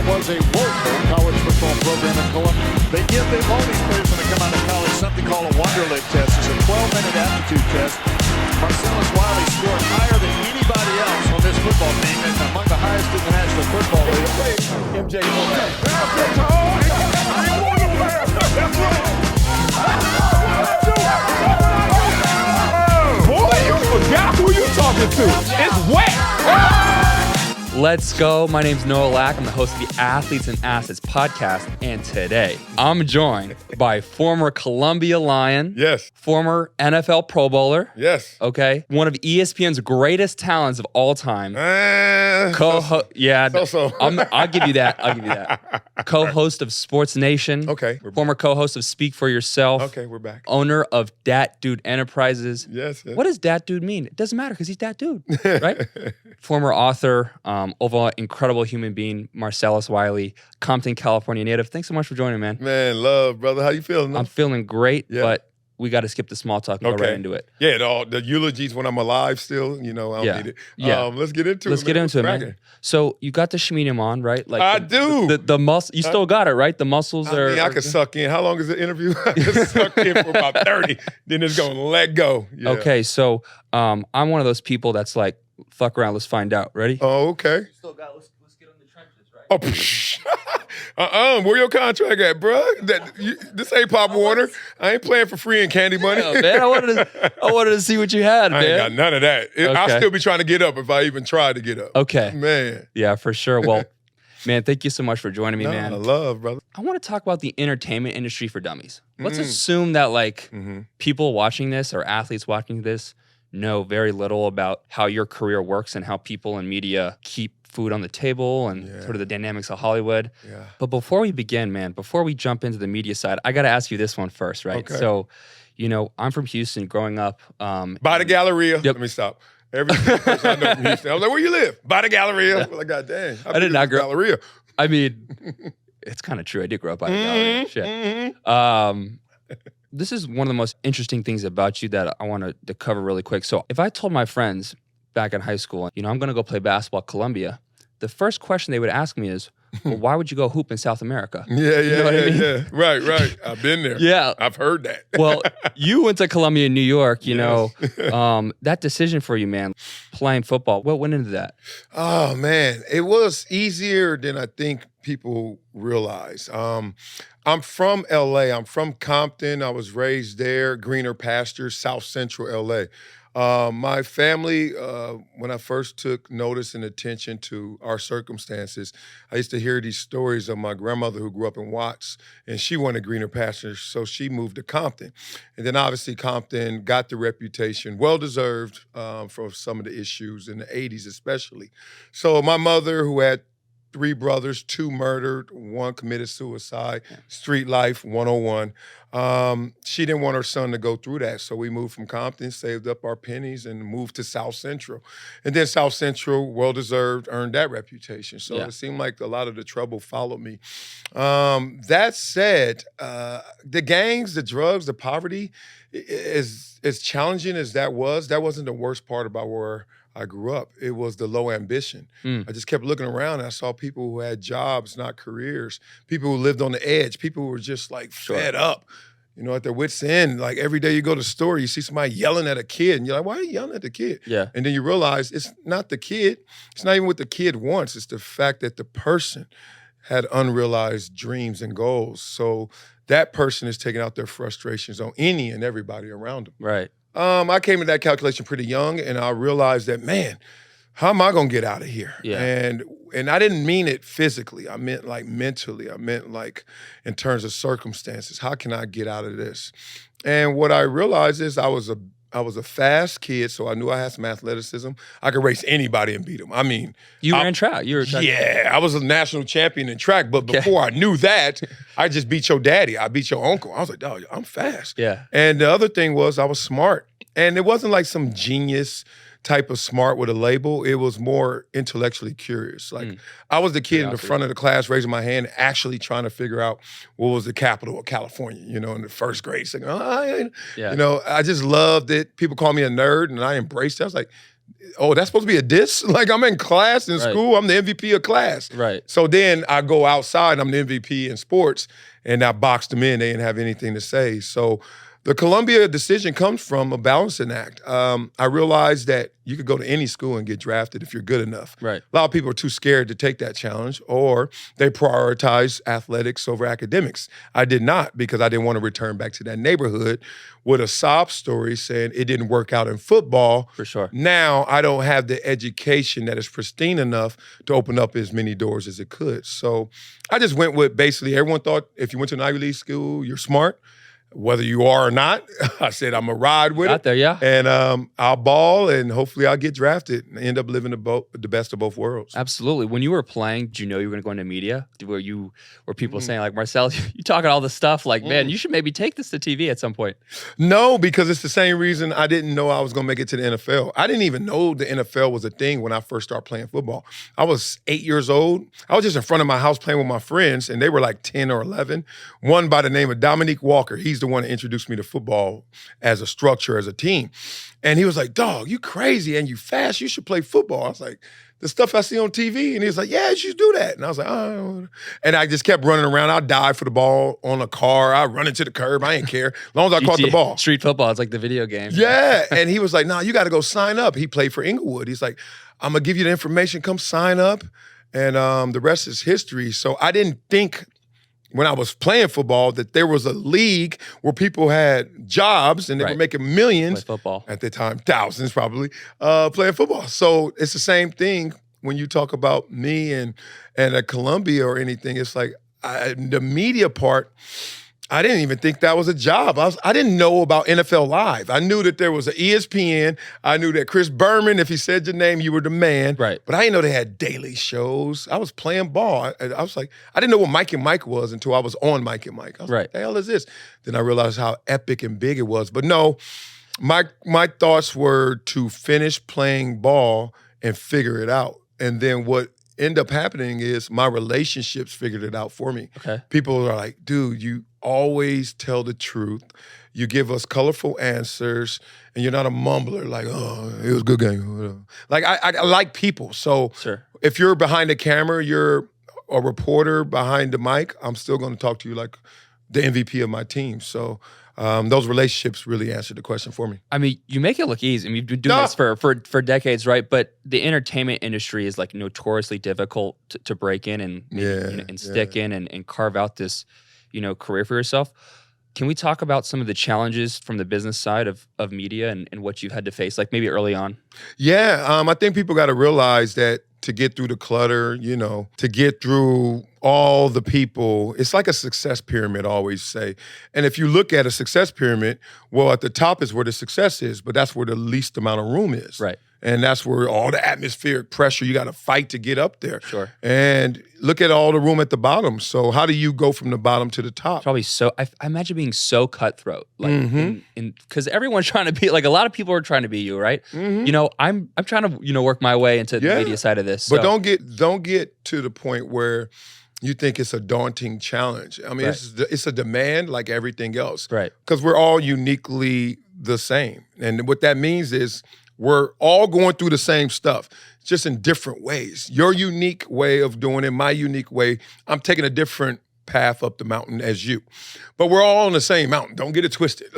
was a woeful college football program in Columbia. They give all these players when they come out of college something called a Wonderlic test. It's a 12-minute aptitude test. Marcellus Wiley scored higher than anybody else on this football team and among the highest in the National Football League. MJ, boy, you forgot who you talking to. It's wet. Let's go. My name's Noah Lack. I'm the host of the Athletes and Assets podcast. And today, I'm joined by former Columbia Lion. Yes. Former NFL Pro Bowler. Yes. Okay. One of ESPN's greatest talents of all time. So-so. I'll give you that. Co-host of Sports Nation. Okay. Former co-host of Speak for Yourself. Okay, we're back. Owner of Dat Dude Enterprises. Yes. What does Dat Dude mean? It doesn't matter because he's Dat Dude, right? Former author, overall incredible human being, Marcellus Wiley, Compton, California native. Thanks so much for joining, man. Man, love, brother. How you feeling? I'm feeling great, but we got to skip the small talk and go right into it. Yeah, the eulogies when I'm alive still, I don't need it. Yeah. Let's get into Let's it, get into it, man. So you got the sheminium on, right? Like I do. The muscle, you still got it, right? The muscles are... I can suck in. How long is the interview? I can suck in for about 30. Then it's going to let go. Yeah. Okay, so I'm one of those people that's like, fuck around, let's find out. Ready? Oh, okay. Still got, let's get in the trenches, right? Where your contract at, bro? This ain't Pop Warner. I ain't playing for free and candy money. Yeah, man, I wanted to see what you had, man. I ain't got none of that. I'll still be trying to get up if I even try to get up. Okay. Man. Yeah, for sure. Well, man, thank you so much for joining me, man. I love, brother. I want to talk about the entertainment industry for dummies. Let's assume that people watching this or athletes watching this know very little about how your career works and how people in media keep food on the table and sort of the dynamics of Hollywood. Yeah. But before we begin, man, before we jump into the media side, I got to ask you this one first, right? Okay. So, I'm from Houston growing up. By the Galleria. Yep. Let me stop. Every person I know from Houston, I was like, where you live? By the Galleria. I'm like, God dang. I did not grow up. Galleria. I mean, it's kind of true. I did grow up by the Galleria. Shit. This is one of the most interesting things about you that I want to cover really quick. So if I told my friends back in high school, I'm going to go play basketball at Columbia, the first question they would ask me is, well, why would you go hoop in South America? Yeah. Right. I've been there. Yeah. I've heard that. Well, you went to Columbia in New York, that decision for you, man, playing football, what went into that? Oh, man. It was easier than I think people realize. I'm from L.A. I'm from Compton. I was raised there, greener pastures, South Central L.A. My family, when I first took notice and attention to our circumstances, I used to hear these stories of my grandmother who grew up in Watts, and she wanted greener pastures, so she moved to Compton. And then obviously Compton got the reputation, well-deserved, for some of the issues in the 80s especially. So my mother, who had 3 brothers, 2 murdered, 1 committed suicide, street life 101. She didn't want her son to go through that. So we moved from Compton, saved up our pennies, and moved to South Central. And then South Central, well-deserved, earned that reputation. So it seemed like a lot of the trouble followed me. That said, the gangs, the drugs, the poverty, as challenging as that wasn't the worst part about where I grew up. It was the low ambition. I just kept looking around and I saw people who had jobs, not careers, people who lived on the edge, people who were just like fed up, at their wits' end. Like every day you go to the store, you see somebody yelling at a kid and you're like, why are you yelling at the kid? Yeah. And then you realize it's not the kid. It's not even what the kid wants. It's the fact that the person had unrealized dreams and goals. So that person is taking out their frustrations on any and everybody around them. Right. I came to that calculation pretty young, and I realized that, man, how am I gonna get out of here? Yeah. And I didn't mean it physically. I meant like mentally. I meant like in terms of circumstances. How can I get out of this? And what I realized is I was a fast kid, so I knew I had some athleticism. I could race anybody and beat them. I mean, you ran track. You were track. Yeah, I was a national champion in track. But before I knew that, I just beat your daddy. I beat your uncle. I was like, dog, I'm fast. Yeah. And the other thing was I was smart, and it wasn't like some genius type of smart with a label. It was more intellectually curious. Like I was the kid in the front of the class raising my hand, actually trying to figure out what was the capital of California, in the first grade. Saying, I just loved it. People call me a nerd and I embraced it. I was like, oh, that's supposed to be a diss? Like, I'm in class in school, I'm the MVP of class. Right. So then I go outside, I'm the MVP in sports, and I boxed them in. They didn't have anything to say. So the Columbia decision comes from a balancing act. I realized that you could go to any school and get drafted if you're good enough. Right. A lot of people are too scared to take that challenge, or they prioritize athletics over academics. I did not, because I didn't want to return back to that neighborhood with a sob story saying it didn't work out in football. For sure. Now I don't have the education that is pristine enough to open up as many doors as it could. So I just went with basically everyone thought if you went to an Ivy League school, you're smart. Whether you are or not, I said I'm going to ride with Got it. there, yeah. And I'll ball, and hopefully I'll get drafted and end up living the best of both worlds. Absolutely. When you were playing, did you know you were going to go into media? Were people saying like, Marcel, you talking all this stuff, like, man, you should maybe take this to TV at some point? No, because it's the same reason I didn't know I was going to make it to the NFL. I didn't even know the NFL was a thing when I first started playing football. I was 8 years old. I was just in front of my house playing with my friends, and they were like 10 or 11. One by the name of Dominique Walker. He's the one that introduced me to football as a structure, as a team. And he was like, dog, you crazy and you fast. You should play football. I was like, the stuff I see on TV. And he was like, yeah, you should do that. And I was like, oh. And I just kept running around. I'd dive for the ball on a car. I'd run into the curb. I didn't care. As long as I caught the ball. Street football. It's like the video game. Yeah. And he was like, nah, you got to go sign up. He played for Inglewood. He's like, I'm going to give you the information. Come sign up. And the rest is history. So I didn't think when I was playing football that there was a league where people had jobs and they were making millions. Play football. At the time, thousands probably, playing football. So it's the same thing when you talk about me and at Columbia or anything. It's like the media part, I didn't even think that was a job. I didn't know about NFL Live. I knew that there was an ESPN. I knew that Chris Berman, if he said your name, you were the man. Right. But I didn't know they had daily shows. I was playing ball. I was like, I didn't know what Mike and Mike was until I was on Mike and Mike. I was like, what the hell is this? Then I realized how epic and big it was. But no, my thoughts were to finish playing ball and figure it out. And then what ended up happening is my relationships figured it out for me. Okay. People are like, dude, you always tell the truth. You give us colorful answers, and you're not a mumbler like, oh, it was a good game. Like, I like people. So if you're behind the camera, you're a reporter behind the mic, I'm still going to talk to you like the MVP of my team. So those relationships really answered the question for me. I mean, you make it look easy. I mean, you've been doing this for decades, right? But the entertainment industry is like notoriously difficult to break in and stick in and carve out this, career for yourself. Can we talk about some of the challenges from the business side of media and what you've had to face, like maybe early on? Yeah, I think people got to realize that to get through the clutter, to get through all the people, it's like a success pyramid, I always say. And if you look at a success pyramid, well, at the top is where the success is, but that's where the least amount of room is. Right. And that's where all the atmospheric pressure, you got to fight to get up there. Sure. And look at all the room at the bottom. So how do you go from the bottom to the top? Probably so, I imagine being so cutthroat. Like, because everyone's trying to be, like a lot of people are trying to be you, right? I'm trying to, work my way into the media side of this. But don't get to the point where you think it's a daunting challenge. I mean, it's a demand like everything else. Right. Because we're all uniquely the same. And what that means is we're all going through the same stuff, just in different ways. Your unique way of doing it, my unique way, I'm taking a different path up the mountain as you. But we're all on the same mountain. Don't get it twisted.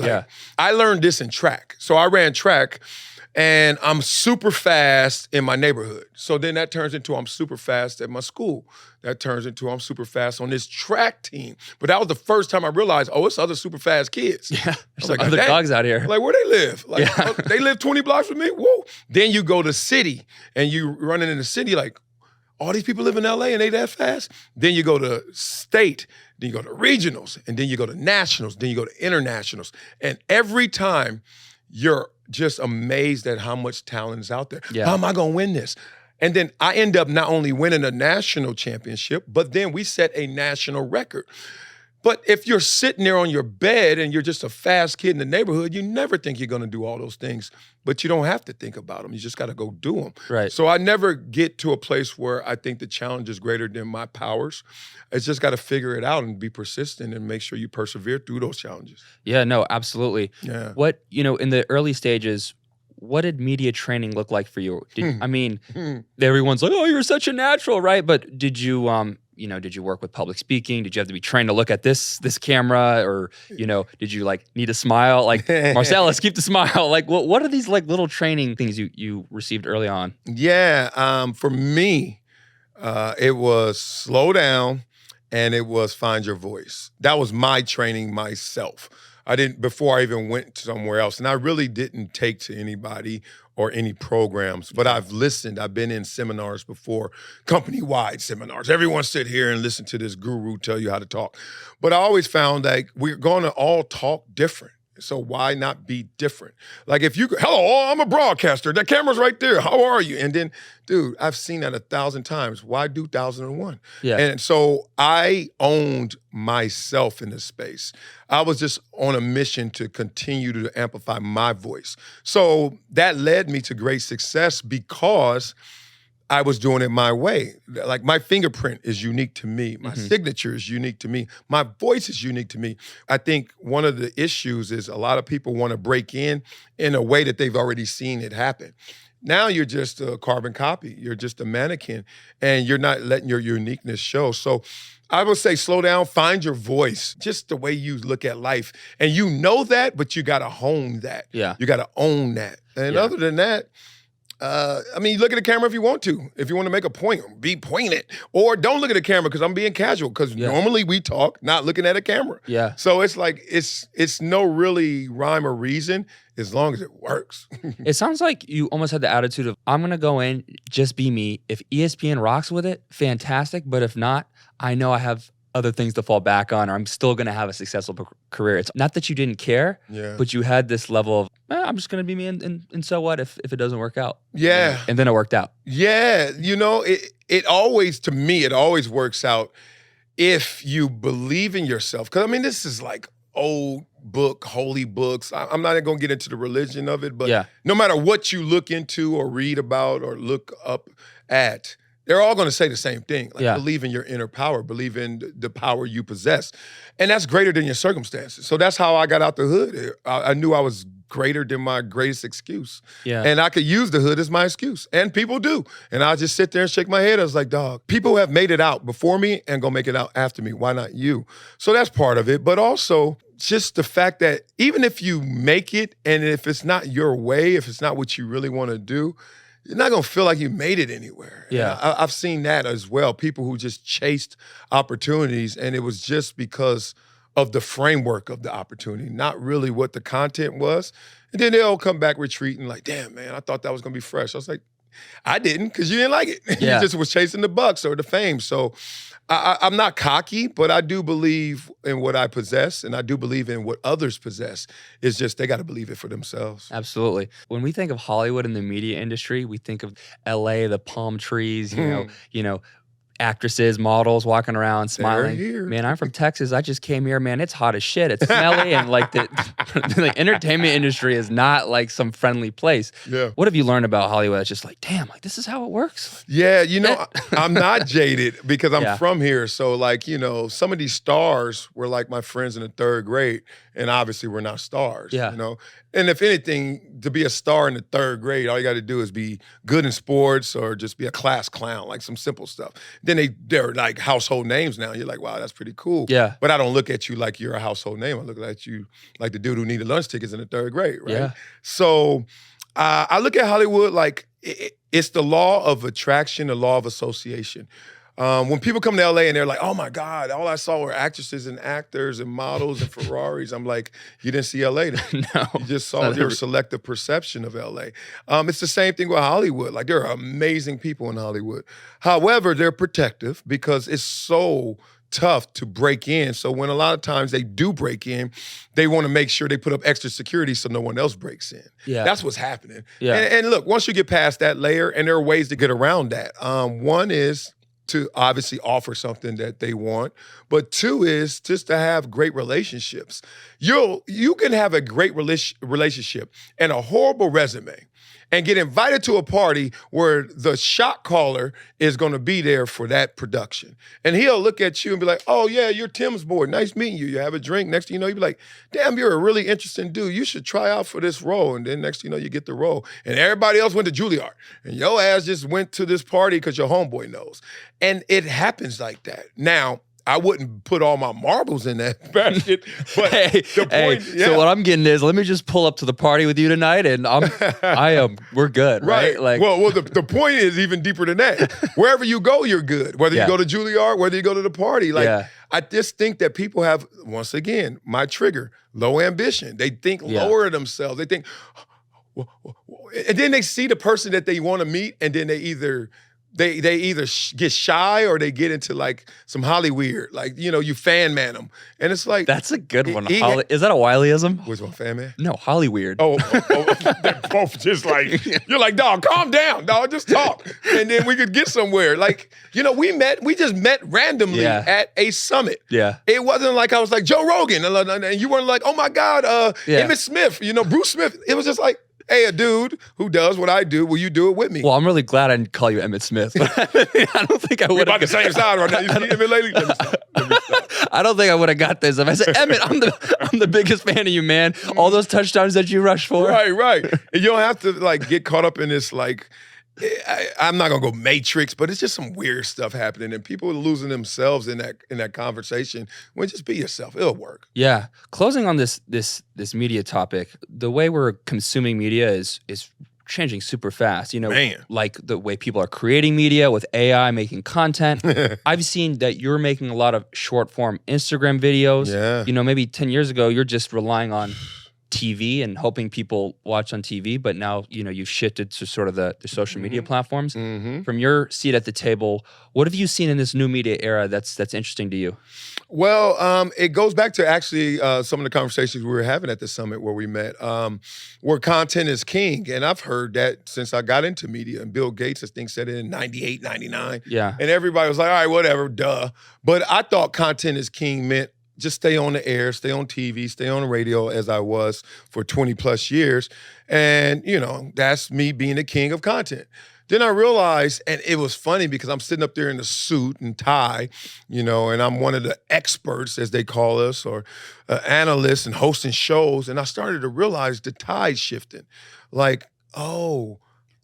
I learned this in track. So I ran track, and I'm super fast in my neighborhood. So then that turns into I'm super fast at my school. That turns into I'm super fast on this track team. But that was the first time I realized, it's other super fast kids. Yeah, there's like, other dogs out here. Like, where they live? Like, they live 20 blocks from me? Whoa. Then you go to city, and you running in the city like, all these people live in LA and they that fast? Then you go to state, then you go to regionals, and then you go to nationals, then you go to internationals. And every time you're just amazed at how much talent is out there. Yeah. How am I going to win this? And then I end up not only winning a national championship, but then we set a national record. But if you're sitting there on your bed and you're just a fast kid in the neighborhood, you never think you're going to do all those things. But you don't have to think about them. You just got to go do them. Right. So I never get to a place where I think the challenge is greater than my powers. It's just got to figure it out and be persistent and make sure you persevere through those challenges. Yeah, no, absolutely. Yeah. What, in the early stages, what did media training look like for you? I mean, everyone's like, "Oh, you're such a natural," right? But did you, did you work with public speaking? Did you have to be trained to look at this camera, or did you like need a smile? Like, Marcellus, keep the smile. Like, what are these like little training things you received early on? Yeah, for me, it was slow down, and it was find your voice. That was my training myself. Before I even went somewhere else, and I really didn't take to anybody or any programs, but I've listened. I've been in seminars before, company-wide seminars. Everyone sit here and listen to this guru tell you how to talk. But I always found that we're going to all talk different. So why not be different? Like if you, hello, I'm a broadcaster. That camera's right there. How are you? And then, dude, I've seen that 1,000 times. Why do 1,001? Yeah. And so I owned myself in this space. I was just on a mission to continue to amplify my voice. So that led me to great success because I was doing it my way. Like my fingerprint is unique to me. My signature is unique to me. My voice is unique to me. I think one of the issues is a lot of people want to break in a way that they've already seen it happen. Now you're just a carbon copy. You're just a mannequin, and you're not letting your uniqueness show. So I would say slow down, find your voice, just the way you look at life. And you know that, but you got to hone that. Yeah. You got to own that. And other than that, look at the camera if you want to. If you want to make a point, be pointed. Or don't look at the camera because I'm being casual. Because normally we talk not looking at a camera. Yeah. So it's like, it's no really rhyme or reason as long as it works. It sounds like you almost had the attitude of, I'm going to go in, just be me. If ESPN rocks with it, fantastic. But if not, I know I have other things to fall back on, or I'm still going to have a successful career. It's not that you didn't care, but you had this level of, I'm just going to be me, and so what if it doesn't work out? Yeah. And then it worked out. Yeah. It always, to me, it always works out if you believe in yourself. Because, this is like old book, holy books. I'm not going to get into the religion of it, but no matter what you look into or read about or look up at, they're all going to say the same thing. Like, believe in your inner power. Believe in the power you possess. And that's greater than your circumstances. So that's how I got out the hood. I knew I was greater than my greatest excuse. Yeah. And I could use the hood as my excuse. And people do. And I'll just sit there and shake my head. I was like, dog, people have made it out before me and gonna make it out after me. Why not you? So that's part of it. But also just the fact that even if you make it and if it's not your way, if it's not what you really want to do, you're not going to feel like you made it anywhere. Yeah. I've seen that as well. People who just chased opportunities, and it was just because of the framework of the opportunity, not really what the content was. And then they'll come back retreating like, damn, man, I thought that was going to be fresh. I was like, I didn't, because you didn't like it. Yeah. You just was chasing the bucks or the fame. So I'm not cocky, but I do believe in what I possess, and I do believe in what others possess. It's just they got to believe it for themselves. Absolutely. When we think of Hollywood and the media industry, we think of LA, the palm trees, you know, actresses, models walking around smiling. Here. Man, I'm from Texas. I just came here, man. It's hot as shit. It's smelly, and like the entertainment industry is not like some friendly place. Yeah. What have you learned about Hollywood? It's just like, damn, like this is how it works. Yeah, I'm not jaded because I'm from here. So like, some of these stars were like my friends in the third grade, and obviously we're not stars. Yeah. And if anything, to be a star in the third grade, all you got to do is be good in sports or just be a class clown, like some simple stuff. Then they're like household names now. You're like, wow, that's pretty cool. Yeah. But I don't look at you like you're a household name. I look at you like the dude who needed lunch tickets in the third grade, right? Yeah. So I look at Hollywood like it's the law of attraction, the law of association. When people come to LA and they're like, oh my God, all I saw were actresses and actors and models and Ferraris. I'm like, you didn't see LA then. No. You just saw your selective perception of LA. It's the same thing with Hollywood. Like there are amazing people in Hollywood. However, they're protective because it's so tough to break in. So when a lot of times they do break in, they want to make sure they put up extra security so no one else breaks in. Yeah. That's what's happening. Yeah. And look, once you get past that layer, and there are ways to get around that. One is to obviously offer something that they want, but two is just to have great relationships. You can have a great relationship and a horrible resume, and get invited to a party where the shot caller is going to be there for that production. And he'll look at you and be like, oh, yeah, you're Tim's boy. Nice meeting you. You have a drink. Next thing you know, you'll be like, damn, you're a really interesting dude. You should try out for this role. And then next thing you know, you get the role. And everybody else went to Juilliard. And your ass just went to this party because your homeboy knows. And it happens like that. Now, I wouldn't put all my marbles in that basket, but the point, So what I'm getting is, let me just pull up to the party with you tonight, and we're good, right? Like, well, the point is even deeper than that. Wherever you go, you're good. Whether you go to Juilliard, whether you go to the party, I just think that people have, once again, my trigger, low ambition. They think lower of themselves. They think, and then they see the person that they want to meet, and then they either get shy or they get into like some Hollyweird, like, you fan man them. And it's like. That's a good one. Is that a Wileyism? Which one, fan man? No, Hollyweird. Oh, they're both just like, you're like, dog, calm down, dog, just talk. And then we could get somewhere. Like, we just met randomly at a summit. Yeah. It wasn't like I was like, Joe Rogan, and you weren't like, oh my God, Emmett Smith, Bruce Smith. It was just like, hey, a dude who does what I do, will you do it with me? Well, I'm really glad I didn't call you Emmett Smith. But I don't think I would have. We're about the same side right now. You see Emmett lately? Let me stop. I don't think I would have got this if I said, Emmett, I'm the biggest fan of you, man. All those touchdowns that you rushed for. Right. And you don't have to get caught up in this I'm not gonna go Matrix, but it's just some weird stuff happening, and people are losing themselves in that conversation. Well, just be yourself; it'll work. Yeah. Closing on this media topic, the way we're consuming media is changing super fast. Like the way people are creating media with AI, making content. I've seen that you're making a lot of short form Instagram videos. Yeah. Maybe 10 years ago, you're just relying on TV and hoping people watch on TV, but now you've shifted to sort of the social media platforms. Mm-hmm. From your seat at the table, what have you seen in this new media era that's interesting to you? Well, it goes back to actually some of the conversations we were having at the summit where we met, where content is king. And I've heard that since I got into media. And Bill Gates, I think, said it in 98, 99. Yeah. And everybody was like, all right, whatever, duh. But I thought content is king meant just stay on the air, stay on TV, stay on the radio, as I was for 20 plus years. And, that's me being the king of content. Then I realized, and it was funny because I'm sitting up there in a suit and tie, and I'm one of the experts, as they call us, or analysts and hosting shows. And I started to realize the tide shifting. Like, oh,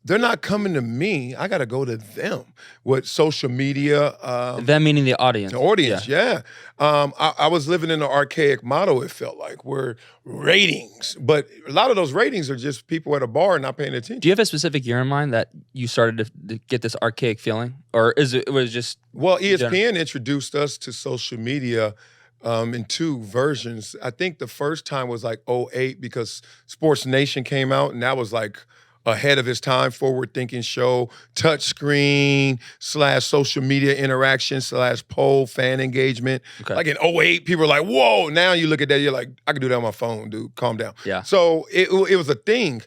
they're not coming to me. I got to go to them with social media. Them meaning the audience. The audience, yeah. I was living in an archaic model, it felt like, where ratings. But a lot of those ratings are just people at a bar not paying attention. Do you have a specific year in mind that you started to get this archaic feeling? Or it was just... Well, ESPN introduced us to social media in two versions. I think the first time was like 2008 because Sports Nation came out, and that was like ahead of its time, forward-thinking show, touch screen / social media interaction / poll fan engagement. Okay. Like in 2008, people were like, whoa. Now you look at that, you're like, I can do that on my phone, dude. Calm down. Yeah. So it was a thing.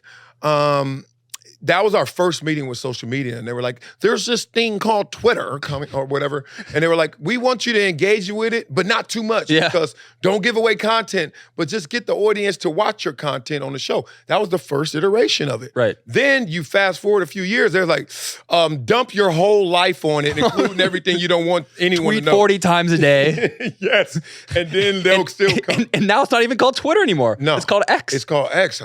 That was our first meeting with social media. And they were like, there's this thing called Twitter or whatever. And they were like, we want you to engage with it, but not too much. Yeah. Because don't give away content, but just get the audience to watch your content on the show. That was the first iteration of it. Right. Then you fast forward a few years, they're like, dump your whole life on it, including everything you don't want anyone Tweet to know. 40 times a day. Yes. And then they'll still come. And now it's not even called Twitter anymore. No. It's called X. It's called X.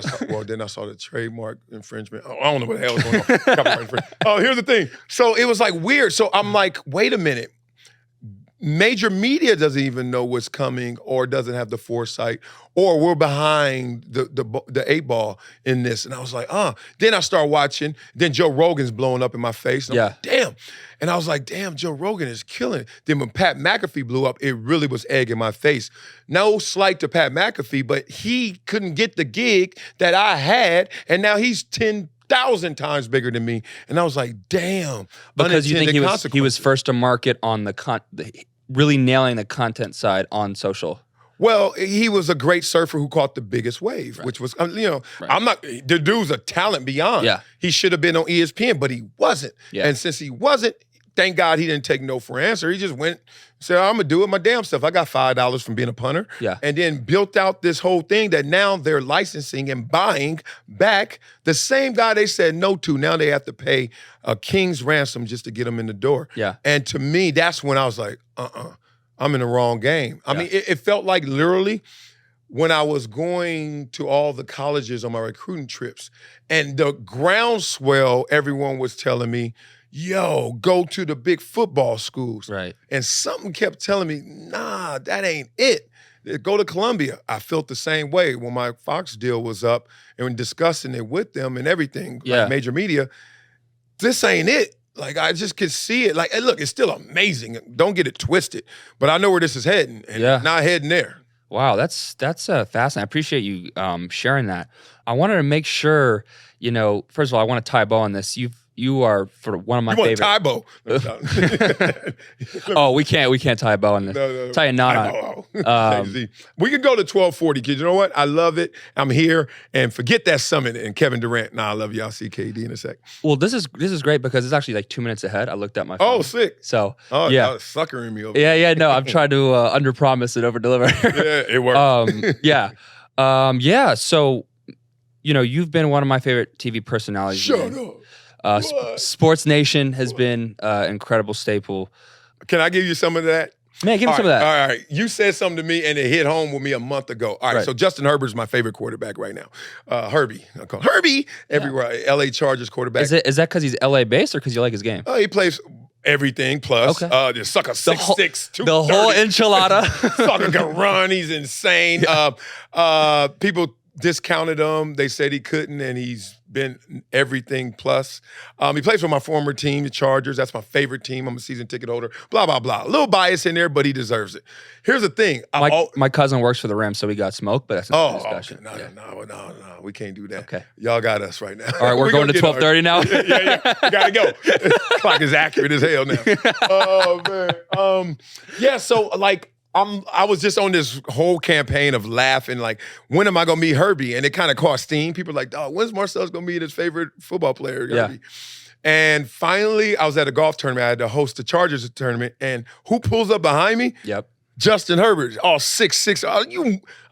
Then I saw the trademark infringement. I don't know what the hell is going on. Copyright infringement. Oh, here's the thing. So it was like weird. So I'm like, wait a minute. Major media doesn't even know what's coming or doesn't have the foresight, or we're behind the 8 ball in this. And I was like, Then I start watching. Then Joe Rogan's blowing up in my face. And I'm like, damn. And I was like, damn, Joe Rogan is killing it. Then when Pat McAfee blew up, it really was egg in my face. No slight to Pat McAfee, but he couldn't get the gig that I had, and now he's 10,000 times bigger than me. And I was like, damn. Because you think he was first to market on really nailing the content side on social. Well, he was a great surfer who caught the biggest wave, which was, I'm not, the dude's a talent beyond. Yeah. He should have been on ESPN, but he wasn't. Yeah. And since he wasn't, thank God he didn't take no for an answer. He just went, said, I'm going to do it my damn self. I got $5 from being a punter. Yeah. And then built out this whole thing that now they're licensing and buying back the same guy they said no to. Now they have to pay a king's ransom just to get him in the door. Yeah. And to me, that's when I was like, I'm in the wrong game. I mean, it felt like literally when I was going to all the colleges on my recruiting trips and the groundswell, everyone was telling me, yo, go to the big football schools. Right. And something kept telling me, nah, that ain't it. Go to Columbia. I felt the same way when my Fox deal was up and when discussing it with them and everything, like major media, this ain't it. Like, I just could see it. Like, hey, look, it's still amazing. Don't get it twisted. But I know where this is heading, and not heading there. Wow, that's fascinating. I appreciate you sharing that. I wanted to make sure, you know, first of all, I want to tie a bow on this. You are for one of my favorite. Tie bow? Oh, we can't tie a bow on this. No. Tie a knot on it. We could go to 1240, kids. You know what? I love it. I'm here, and forget that summit and Kevin Durant. Nah, I love you. I'll see KD in a sec. Well, this is great because it's actually like 2 minutes ahead. I looked at my phone. Oh, sick. So yeah, suckering me over. Yeah. No, I'm trying to under promise and over deliver. Yeah, it worked. Yeah. So, you know, you've been one of my favorite TV personalities. Shut up. Sports Nation has been incredible staple. Can I give you some of that? Man, give me some of that. All right. You said something to me and it hit home with me a month ago. All right. So Justin Herbert's my favorite quarterback right now. Herbie. I call him Herbie everywhere. LA Chargers quarterback. Is that because he's LA based or because you like his game? He plays everything plus. The sucker 6'6", 230. The whole enchilada. Sucker can run. He's insane. People discounted him. They said he couldn't, and he's been everything plus. He plays for my former team, the Chargers. That's my favorite team. I'm a season ticket holder. Blah, blah, blah. A little bias in there, but he deserves it. Here's the thing. My cousin works for the Rams, so we got smoked, but that's not a discussion. Okay. No. We can't do that. Okay. Y'all got us right now. All right, we're going to 12:30 now? Yeah. Gotta go. Clock is accurate as hell now. Oh, man. So, like, I was just on this whole campaign of laughing, like, when am I going to meet Herbie? And it kind of caught steam. People were like, dog, when's Marcellus going to meet his favorite football player, Herbie? And finally, I was at a golf tournament. I had to host the Chargers tournament. And who pulls up behind me? Yep. Justin Herbert, all 6'6".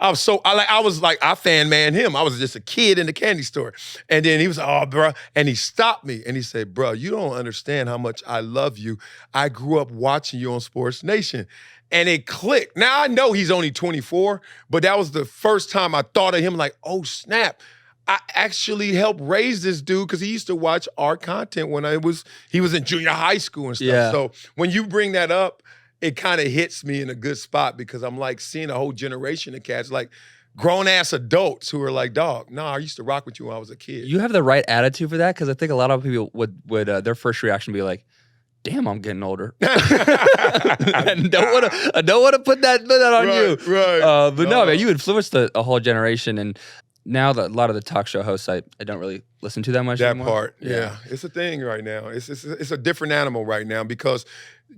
I was like, I fan man him. I was just a kid in the candy store. And then he was, bro. And he stopped me and he said, bro, you don't understand how much I love you. I grew up watching you on Sports Nation. And it clicked. Now I know he's only 24, but that was the first time I thought of him like, oh, snap. I actually helped raise this dude because he used to watch our content when he was in junior high school and stuff. Yeah. So when you bring that up, it kind of hits me in a good spot because I'm like seeing a whole generation of cats, like grown-ass adults who are like, dog, I used to rock with you when I was a kid. You have the right attitude for that because I think a lot of people would their first reaction be like, damn, I'm getting older. I don't want to put that on you. Right. But no, man, you influenced a whole generation. And now that a lot of the talk show hosts, I don't really listen to that much anymore. That part, yeah. It's a thing right now. It's a different animal right now because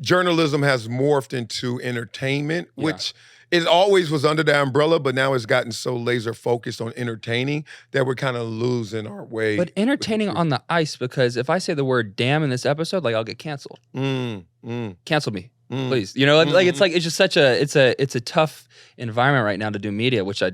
journalism has morphed into entertainment, which it always was under the umbrella, but now it's gotten so laser focused on entertaining that we're kind of losing our way. But entertaining on the ice, because if I say the word damn in this episode, like I'll get canceled. Cancel me, please. You know, it's just such it's a tough environment right now to do media, which I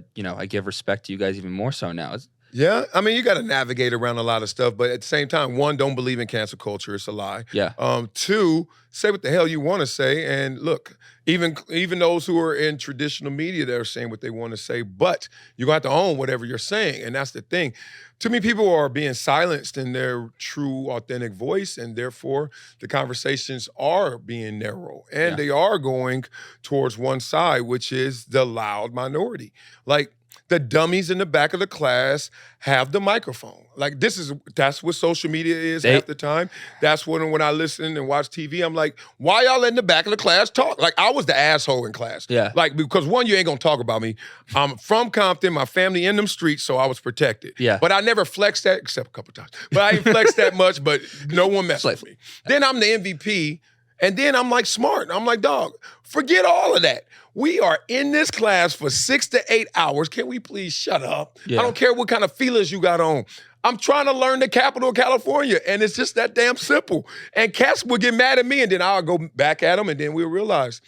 give respect to you guys even more so now. Yeah, I mean, you got to navigate around a lot of stuff, but at the same time, one, don't believe in cancel culture. It's a lie. Yeah. Two, say what the hell you want to say, and look, even those who are in traditional media, they're saying what they want to say, but you got to own whatever you're saying, and that's the thing. Too many people are being silenced in their true, authentic voice, and therefore the conversations are being narrow, and they are going towards one side, which is the loud minority. Like, the dummies in the back of the class have the microphone. Like, that's what social media is half the time. That's when I listen and watch TV, I'm like, why y'all in the back of the class talk? Like, I was the asshole in class. Yeah. Like, because one, you ain't gonna talk about me. I'm from Compton, my family in them streets, so I was protected. Yeah. But I never flexed that, except a couple times. But I ain't flexed that much, but no one messed with me. Then I'm the MVP. And then I'm like smart. I'm like, dog, forget all of that. We are in this class for 6 to 8 hours. Can we please shut up? Yeah. I don't care what kind of feelers you got on. I'm trying to learn the capital of California, and it's just that damn simple. And cats will get mad at me, and then I'll go back at them, and then we'll realize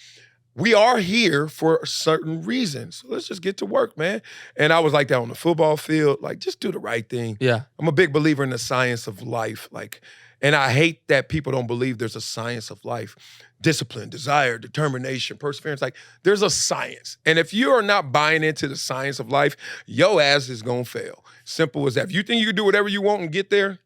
we are here for certain reasons. So let's just get to work, man. And I was like that on the football field, like just do the right thing. Yeah. I'm a big believer in the science of life, and I hate that people don't believe there's a science of life. Discipline, desire, determination, perseverance. Like, there's a science. And if you are not buying into the science of life, your ass is going to fail. Simple as that. If you think you can do whatever you want and get there,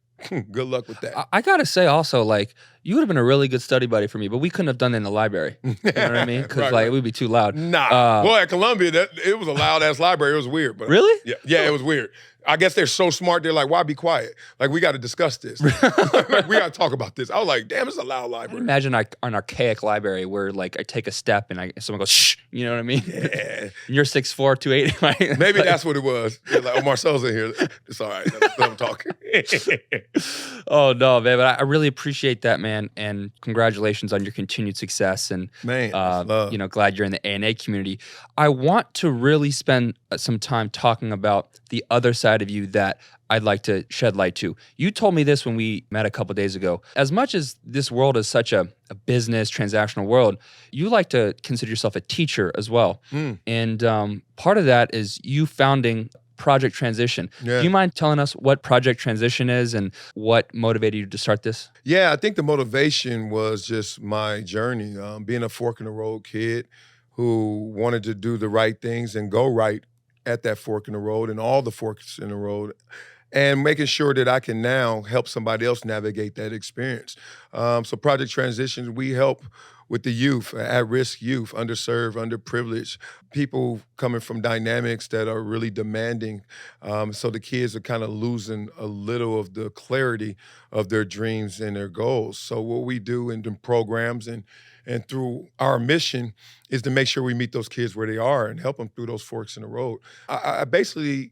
good luck with that. I got to say also, like, you would have been a really good study buddy for me, but we couldn't have done it in the library. You know what I mean? Because, Right. it would be too loud. Nah. Boy, at Columbia, it was a loud-ass library. It was weird. But Really? Yeah, it was weird. I guess they're so smart, they're like, why be quiet? Like, we got to discuss this. Like, we got to talk about this. I was like, damn, it's a loud library. Imagine an archaic library where, like, I take a step and someone goes, shh, you know what I mean? Yeah. And you're 6'4", 280. Right? Maybe that's what it was. They're like, oh, Marcel's in here. It's all right. Let him talk. Oh, no, man. But I really appreciate that, man. And congratulations on your continued success. And, Man, love. glad you're in the A&A community. I want to really spend some time talking about the other side of you that I'd like to shed light to. You told me this when we met a couple days ago. As much as this world is such a business, transactional world, you like to consider yourself a teacher as well. And part of that is you founding Project Transition. Yeah. Do you mind telling us what Project Transition is and what motivated you to start this? Yeah, I think the motivation was just my journey, being a fork-in-the-road kid who wanted to do the right things and go right at that fork in the road and all the forks in the road, and making sure that I can now help somebody else navigate that experience. So Project Transitions, we help with the youth, at-risk youth, underserved, underprivileged, people coming from dynamics that are really demanding. So the kids are kind of losing a little of the clarity of their dreams and their goals. So what we do in the programs and through our mission is to make sure we meet those kids where they are and help them through those forks in the road. I basically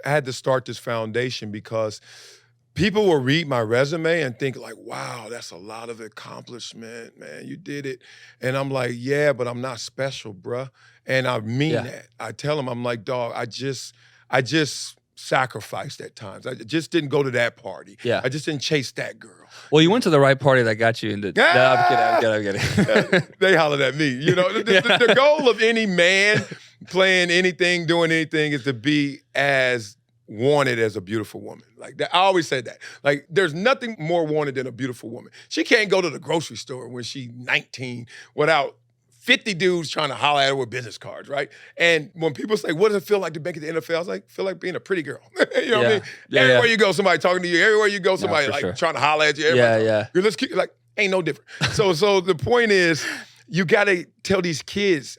had to start this foundation because people will read my resume and think like, wow, that's a lot of accomplishment, man. You did it. And I'm like, yeah, but I'm not special, bruh. And I mean that. I tell them, I'm like, dog, I just sacrificed at times. I just didn't go to that party. Yeah. I just didn't chase that girl. Well, you went to the right party that got you into. I'm kidding. They hollered at me. You know, the goal of any man playing anything, doing anything is to be as wanted as a beautiful woman. Like that, I always say that. Like, there's nothing more wanted than a beautiful woman. She can't go to the grocery store when she's 19 without 50 dudes trying to holler at her with business cards, right? And when people say, what does it feel like to make it to the NFL? I was like, feel like being a pretty girl. You know what I mean? Everywhere you go, somebody talking to you. Everywhere you go, somebody trying to holler at you. You're just like, ain't no different. So the point is, you got to tell these kids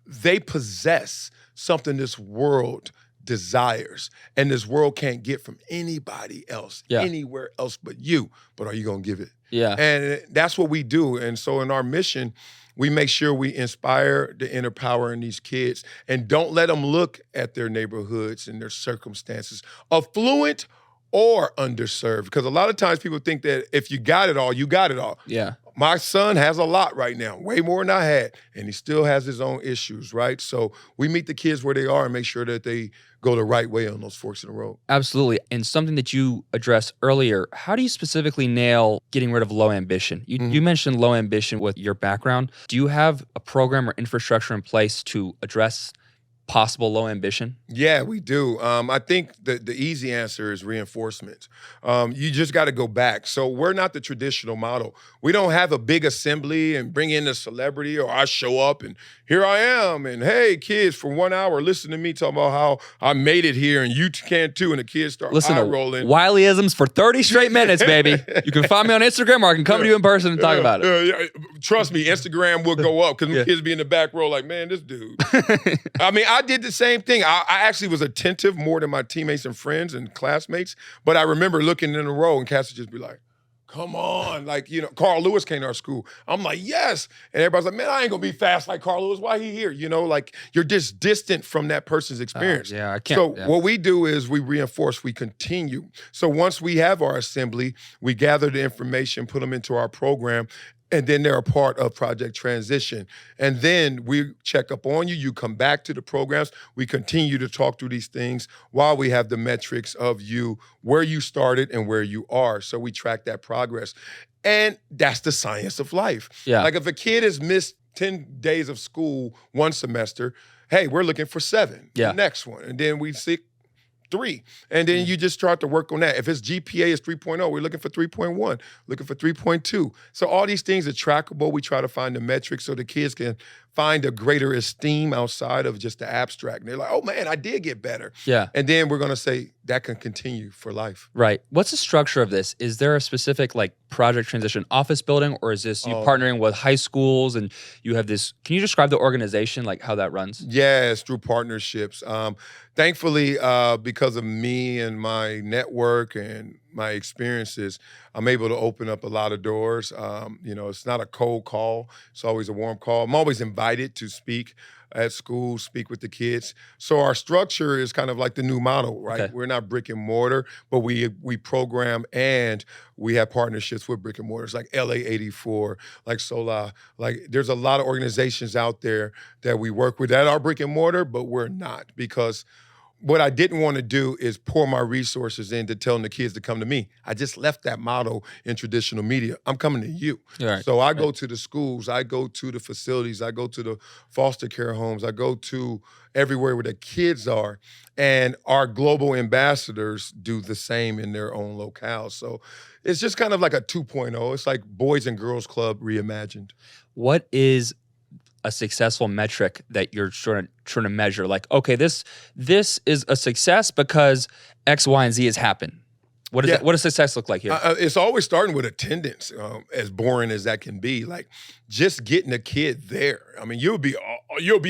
they possess something this world desires, and this world can't get from anybody else, anywhere else but you. But are you going to give it? Yeah. And that's what we do. And so in our mission, we make sure we inspire the inner power in these kids and don't let them look at their neighborhoods and their circumstances, affluent or underserved. Because a lot of times people think that if you got it all, you got it all. Yeah. My son has a lot right now, way more than I had, and he still has his own issues, right? So we meet the kids where they are and make sure that they go the right way on those forks in the road. Absolutely. And something that you addressed earlier, how do you specifically nail getting rid of low ambition? You mentioned low ambition with your background. Do you have a program or infrastructure in place to address possible low ambition? Yeah, we do. I think the easy answer is reinforcement. You just got to go back. So we're not the traditional model. We don't have a big assembly and bring in a celebrity, or I show up and here I am, and hey, kids, for 1 hour, listen to me talk about how I made it here and you can too, and the kids start eye rolling. Wileyisms for 30 straight minutes, baby. You can find me on Instagram, or I can come to you in person and talk about it. Trust me, Instagram will go up because the kids be in the back row like, man, this dude. I mean, I did the same thing. I actually was attentive more than my teammates and friends and classmates, but I remember looking in the row and Cassie just be like, come on. Like, you know, Carl Lewis came to our school. I'm like, yes. And everybody's like, man, I ain't gonna be fast like Carl Lewis. Why he here? You know, like, you're just distant from that person's experience. I can't. So what we do is we reinforce, we continue. So once we have our assembly, we gather the information, put them into our program, And then they're a part of Project Transition. And then we check up on you. You come back to the programs. We continue to talk through these things while we have the metrics of you, where you started and where you are. So we track that progress. And that's the science of life. Yeah. Like if a kid has missed 10 days of school one semester, hey, we're looking for 7. Yeah. The next one. And then we see 3. And then you just start to work on that. If his GPA is 3.0, we're looking for 3.1, looking for 3.2. So all these things are trackable. We try to find the metrics so the kids can find a greater esteem outside of just the abstract. And they're like, oh man, I did get better. Yeah. And then we're going to say that can continue for life. Right. What's the structure of this? Is there a specific like Project Transition office building, or is this you partnering with high schools and you have this, can you describe the organization, like how that runs? Yeah, it's through partnerships. Thankfully, because of me and my network and my experiences, I'm able to open up a lot of doors. It's not a cold call. It's always a warm call. I'm always invited to speak at school, speak with the kids. So our structure is kind of like the new model, right? Okay. We're not brick and mortar, but we program and we have partnerships with brick and mortars like LA84, like Sola. Like there's a lot of organizations out there that we work with that are brick and mortar, but we're not, because what I didn't want to do is pour my resources into telling the kids to come to me. I just left that model in traditional media. I'm coming to you. Right. So I go to the schools, I go to the facilities, I go to the foster care homes, I go to everywhere where the kids are, and our global ambassadors do the same in their own locales. So it's just kind of like a 2.0. It's like Boys and Girls Club reimagined. What is a successful metric that you're trying to measure? Like, okay, this is a success because X, Y, and Z has happened. What does success look like here? It's always starting with attendance, as boring as that can be. Like just getting a kid there. I mean, you'll be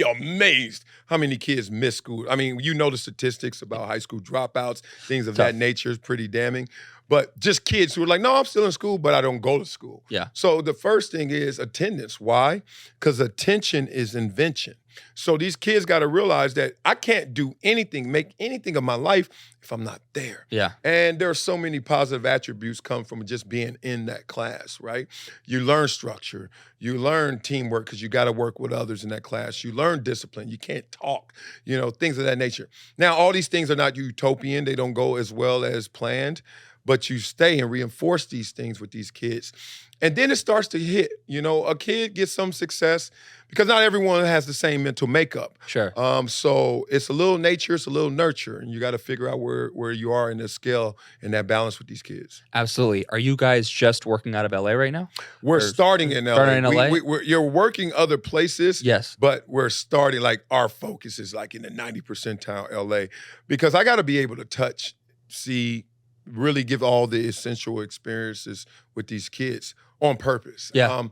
amazed how many kids miss school. I mean, you know the statistics about high school dropouts, things of that nature is pretty damning. But just kids who are like, no, I'm still in school, but I don't go to school. Yeah. So the first thing is attendance. Why? Because attention is invention. So these kids got to realize that I can't do anything, make anything of my life if I'm not there. Yeah. And there are so many positive attributes come from just being in that class, right? You learn structure. You learn teamwork because you got to work with others in that class. You learn discipline. You can't talk, things of that nature. Now, all these things are not utopian. They don't go as well as planned. But you stay and reinforce these things with these kids. And then it starts to hit. A kid gets some success because not everyone has the same mental makeup. Sure. So it's a little nature, it's a little nurture. And you got to figure out where you are in the scale and that balance with these kids. Absolutely. Are you guys just working out of LA right now? We're starting in LA. Starting in LA? You're working other places. Yes. But we're starting, like our focus is like in the 90 percentile LA. Because I got to be able to touch, see, really give all the essential experiences with these kids on purpose. Yeah.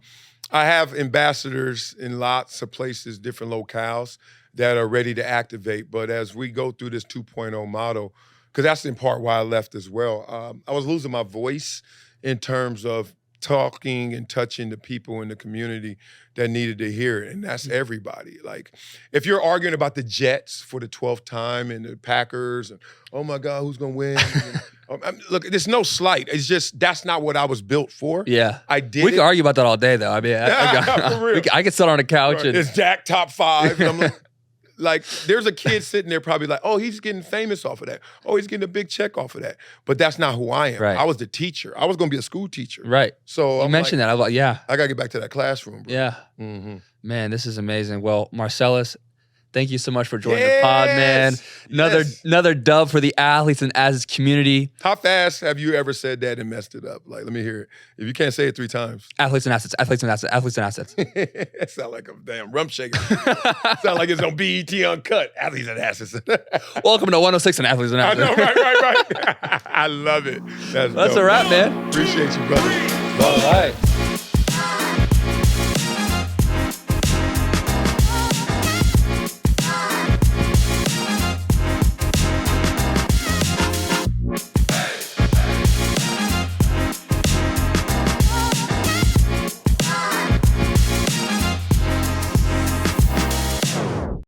I have ambassadors in lots of places, different locales that are ready to activate. But as we go through this 2.0 model, because that's in part why I left as well, I was losing my voice in terms of talking and touching the people in the community that needed to hear it. And that's everybody. Like, if you're arguing about the Jets for the 12th time and the Packers, and oh my God, who's gonna win? Look, there's no slight. It's just, that's not what I was built for. Yeah. I did. We can argue about that all day, though. I mean, For real. I could sit on a couch and It's Dak top 5. And I'm like, there's a kid sitting there probably like, oh, he's getting famous off of that. Oh, he's getting a big check off of that. But that's not who I am. Right. I was the teacher. I was going to be a school teacher. right. So You I'm mentioned that. I was like, yeah, I got to get back to that classroom, bro. yeah. Mm-hmm. Man, this is amazing. Well, Marcellus, thank you so much for joining the pod, man. Another dub for the athletes and as community. How fast have you ever said that and messed it up? Like, let me hear it. If you can't say it 3 times. Athletes and assets, athletes and assets, athletes and assets. It sound like a damn rump shaker. Sound like it's on BET Uncut. Athletes and asses. Welcome to 106 and athletes and I assets. know, right. I love it. That's That's dope. a wrap, man. Appreciate you, brother. All right.